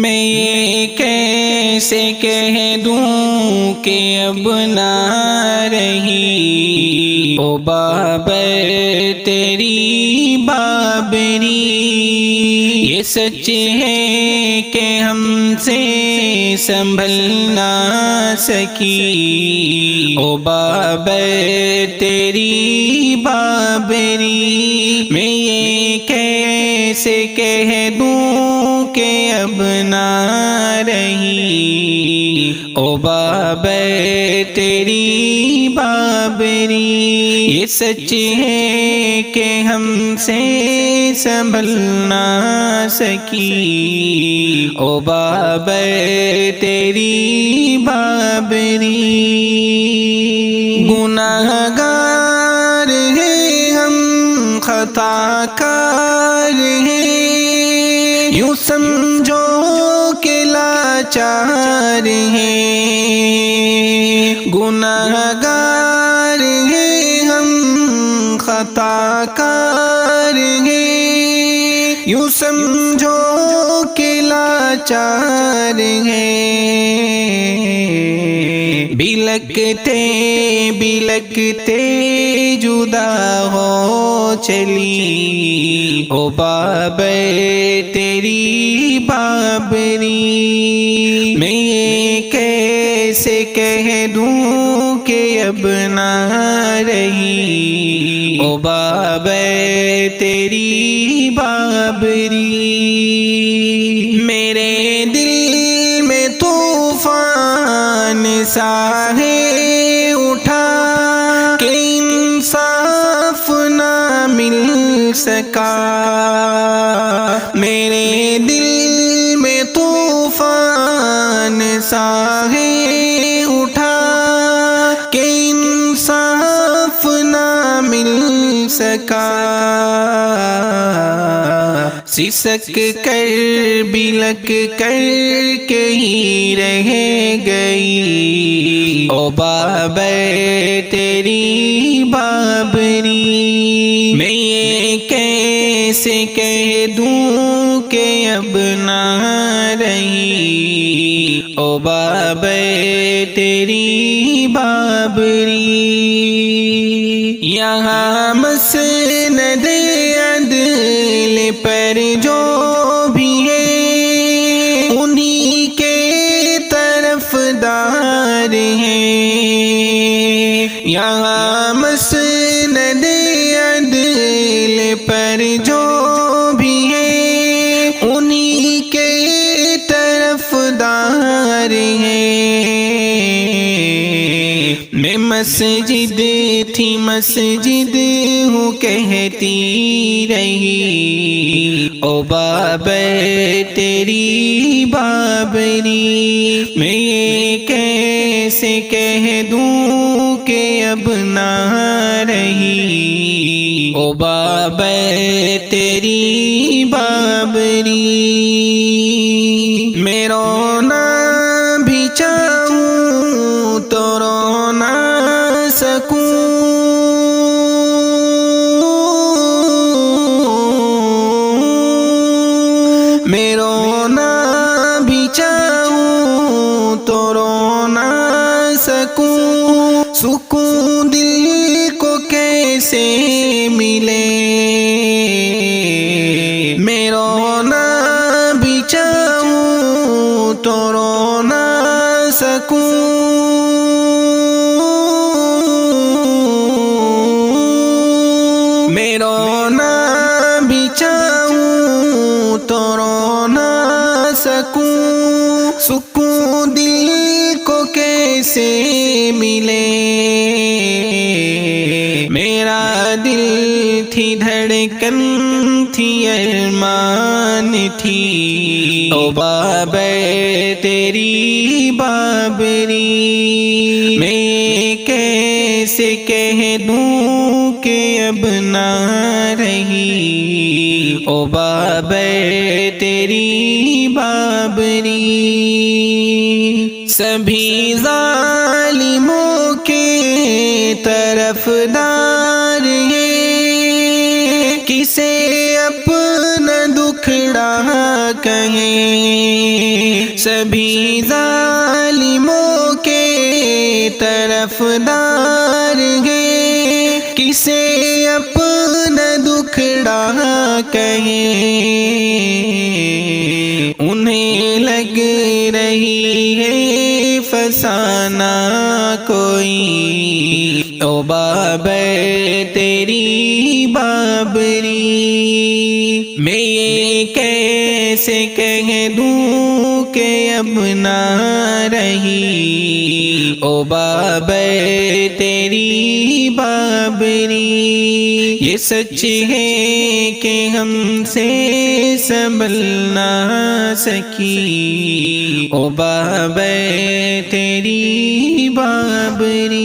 میں یہ کیسے کہہ دوں کہ اب نہ رہی، او بابر تیری بابری، یہ سچ ہے کہ ہم سے سنبھل نہ سکی، او بابر تیری بابری، میں یہ کیسے کہہ دوں کہ اب نہ رہی، او بابر تیری بابری، یہ سچ ہے کہ ہم سے سنبھل نہ سکی، او بابر تیری بابری۔ گناہگار ہیں ہم، خطا کار ہیں، یوں سمجھو کہ لاچار ہیں، گناہگار ہیں ہم، خطا کار ہیں، یوں سمجھو کہ لاچار ہیں، بلکتے بلکتے جدا ہو چلی، او بابر تیری بابری، میں یہ کیسے کہہ دوں کہ اب نہ رہی، او بابر تیری بابری، میرے دل میں طوفان سا ہے اٹھا کہ انصاف نہ مل سکا، میرے دل میں طوفان سا ہے اٹھا کہ انصاف نہ مل سکا، سسک کر بلک کر کے ہی رہ گئی، او بابر تیری بابری، میں یہ کیسے کہہ دوں کہ اب نہ رہی، او بابر تیری بابری، یہاں مسند عدل پر جو بھی ہے انہی کے طرفدار ہیں، یہاں مسند عدل پر جو بھی ہے انہی کے طرفدار ہیں، میں مسجد تھی مسجد ہوں کہتی رہی، او بابر تیری بابری، میں یہ کیسے کہہ دوں کہ اب نہ رہی، او بابر تیری بابری، میں رونا بھی چاہوں تو رو نہ سکوں، میں رونا بھی چاہوں تو رو نہ سکوں، سکون دل کو کیسے ملے، میں رونا بھی چاہوں تو رو نہ سکوں، میں رونا بھی چاہوں تو رو نہ سکوں، سکون دل کو کیسے ملے، میرا دل تھی دھڑکن تھی ارمان تھی، او بابر تیری بابری، میں کیسے کہہ دوں کہ اب نہ رہی، او بابر تیری بابری، سبھی ظالموں کے طرفدار ہیں، کسے اپنا دکھڑا کہیں، سبھی ظالموں کے طرفدار ہیں، کسے اپنا دکھڑا کہیں انہیں لگ رہی ہے فسانہ کوئی، او بابر تیری بابری میں یہ کیسے کہہ دوں کہ اب نہ رہی، او بابر تیری بابری یہ سچ ہے کہ ہم سے سنبھل نہ سکی، او بابر تیری بابری۔